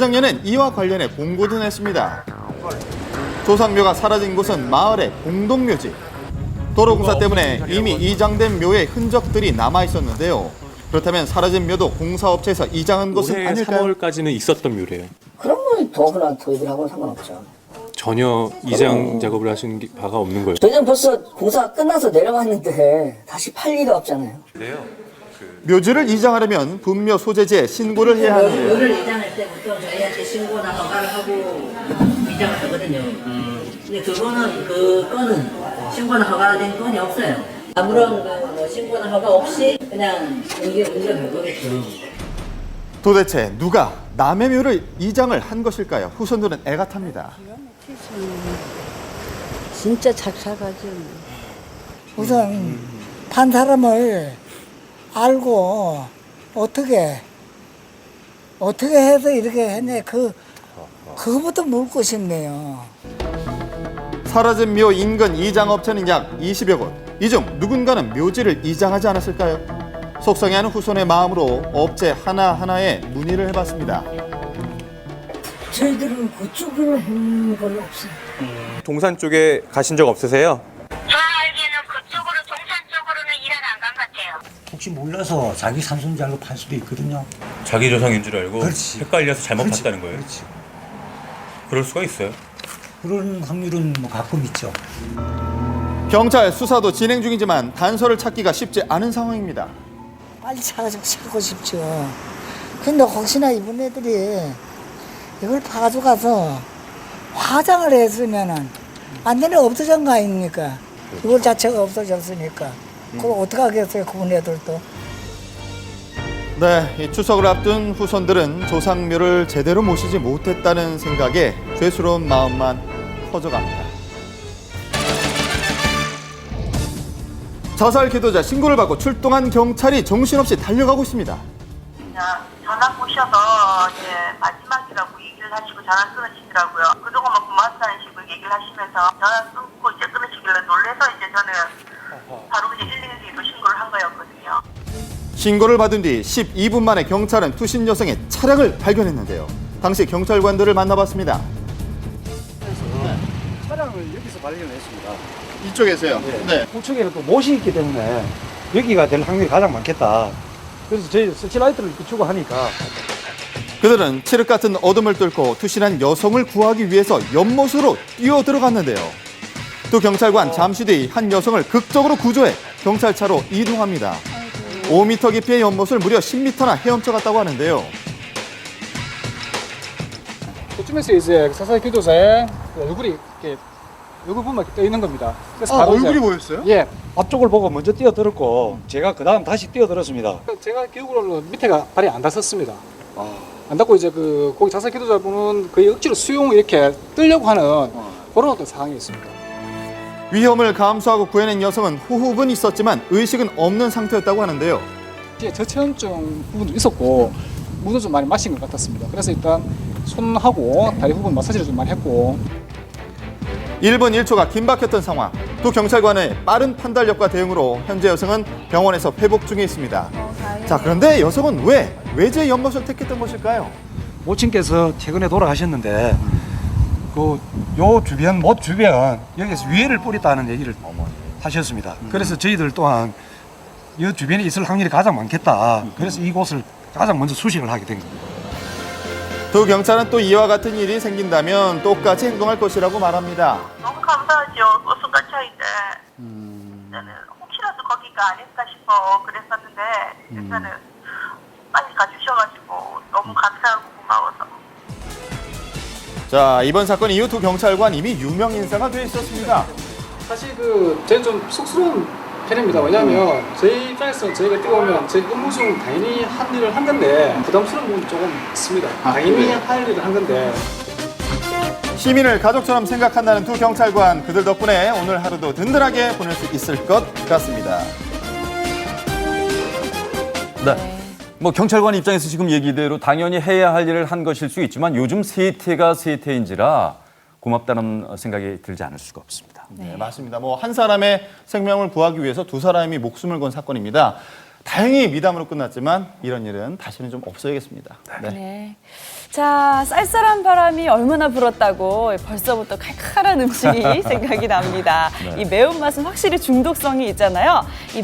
재작년엔 이와 관련해 공고도 냈습니다. 조상묘가 사라진 곳은 마을의 공동묘지. 도로공사 때문에 이미 이장된 묘의 흔적들이 남아있었는데요. 그렇다면 사라진 묘도 공사업체에서 이장한 곳은 올해 아닐까요? 3월까지는 있었던 묘래요. 그런 건 더구나 저희들하고는 상관없죠. 전혀 이장 작업을 하시는 바가 없는 거예요. 저희는 벌써 공사가 끝나서 내려왔는데 다시 팔 일이 없잖아요. 묘지를 이장하려면 분묘 소재지에 신고를 해야 하는데요. 묘를 이장할 때부터 저희한테 신고나 허가를 하고 이장을 하거든요. 근데 그 건은 신고나 허가된 건이 없어요. 아무런 뭐 신고나 허가 없이 그냥 옮겨갈 거겠죠. 도대체 누가 남의 묘를 이장을 한 것일까요? 후손들은 애가 탑니다. 진짜 착착하죠. 우선 판 사람을 알고 어떻게 해서 이렇게 했네. 그거부터 묻고 싶네요. 사라진 묘 인근 이장업체는 약 20여 곳. 이 중 누군가는 묘지를 이장하지 않았을까요? 속상해하는 후손의 마음으로 업체 하나하나에 문의를 해봤습니다. 저희들은 그쪽으로 한 건 없어요. 동산 쪽에 가신 적 없으세요? 저 알기에는 그쪽으로 동산 쪽으로는 일하러 안 간 것 같아요. 혹시 몰라서 자기 삼손 잘로 팔 수도 있거든요. 자기 조상인 줄 알고 그렇지. 헷갈려서 잘못 그렇지. 봤다는 거예요? 그렇지. 그럴 수가 있어요. 그런 확률은 뭐 가끔 있죠. 경찰 수사도 진행 중이지만 단서를 찾기가 쉽지 않은 상황입니다. 빨리 찾고 싶죠. 근데 혹시나 이분 애들이 이걸 가져가서 화장을 했으면은 완전히 없어진 거 아닙니까? 이걸 자체가 없어졌으니까. 그걸 어떻게 하겠어요, 그분 애들도. 네, 이 추석을 앞둔 후손들은 조상묘를 제대로 모시지 못했다는 생각에 죄스러운 마음만 커져갑니다. 자살 기도자 신고를 받고 출동한 경찰이 정신없이 달려가고 있습니다. 전화 오셔서 이제 마지막이라고 얘기를 하시고 전화 끊으시더라고요. 그동안만 고맙다는 식으로 얘기를 하시면서 전화 끊고 이제 끊으시길래 놀래서 이제 저는 바로 그냥 112로 신고를 한 거였거든요. 신고를 받은 뒤 12분 만에 경찰은 투신 여성의 차량을 발견했는데요. 당시 경찰관들을 만나봤습니다. 차량을 여기서 발견했습니다. 이쪽에서요? 네. 우측에는 또 못이 있기 때문에 여기가 될 확률이 가장 많겠다. 그래서 저희 서치라이트를 비추고 하니까 그들은 칠흑 같은 어둠을 뚫고 투신한 여성을 구하기 위해서 연못으로 뛰어 들어갔는데요. 두 경찰관 잠시 뒤 한 여성을 극적으로 구조해 경찰차로 이동합니다. 5m 깊이의 연못을 무려 10m나 헤엄쳐 갔다고 하는데요. 그쯤에서 이제 사살 교도사의 얼굴이 이렇게 얼굴 보면 이렇게 떠 있는 겁니다. 그래서 바로 얼굴이 이제, 보였어요? 예, 앞쪽을 보고 먼저 뛰어들었고 제가 그 다음 다시 뛰어들었습니다. 제가 기억으로는 밑에가 발이 안 닿았습니다. 안 닿고 이제 거기 자살 기도자분은 거의 억지로 수용 이렇게 뜨려고 하는 그런 어떤 상황이 있습니다. 위험을 감수하고 구해낸 여성은 호흡은 있었지만 의식은 없는 상태였다고 하는데요. 이제 저체온증 부분도 있었고 물도 좀 많이 마신 것 같았습니다. 그래서 일단 손하고 다리 부분 마사지를 좀 많이 했고 1분 1초가 긴박했던 상황. 두 경찰관의 빠른 판단력과 대응으로 현재 여성은 병원에서 회복 중에 있습니다. 자, 그런데 여성은 왜 외제 연못을 택했던 것일까요? 모친께서 최근에 돌아가셨는데 요 주변 못 주변 여기서 유해를 뿌렸다는 얘기를 하셨습니다. 그래서 저희들 또한 이 주변에 있을 확률이 가장 많겠다. 그래서 이곳을 가장 먼저 수색을 하게 된 겁니다. 두 경찰은 또 이와 같은 일이 생긴다면 똑같이 행동할 것이라고 말합니다. 너무 감사하죠. 순간차인데 저는 혹시라도 거기가 아닐까 싶어 그랬었는데 일단은 빨리 가주셔가지고 너무 감사하고 고마워서. 자, 이번 사건 이후 두 경찰관 이미 유명 인사가 돼 있었습니다. 사실 저희 좀 쑥스러운 편입니다. 왜냐하면 저희 입장에서 저희가 뛰어오면 저희 업무 중 당연히 한 일을 한 건데 부담스러운 부분이 조금 있습니다. 당연히 할 일을 한 건데. 시민을 가족처럼 생각한다는 두 경찰관, 그들 덕분에 오늘 하루도 든든하게 보낼 수 있을 것 같습니다. 네. 뭐 경찰관 입장에서 지금 얘기대로 당연히 해야 할 일을 한 것일 수 있지만 요즘 세태가 세태인지라 고맙다는 생각이 들지 않을 수가 없습니다. 네, 맞습니다. 뭐 한 사람의 생명을 구하기 위해서 두 사람이 목숨을 건 사건입니다. 다행히 미담으로 끝났지만 이런 일은 다시는 좀 없어야겠습니다. 네. 네. 자, 쌀쌀한 바람이 얼마나 불었다고 벌써부터 칼칼한 음식이 생각이 납니다. 이 매운맛은 확실히 중독성이 있잖아요. 이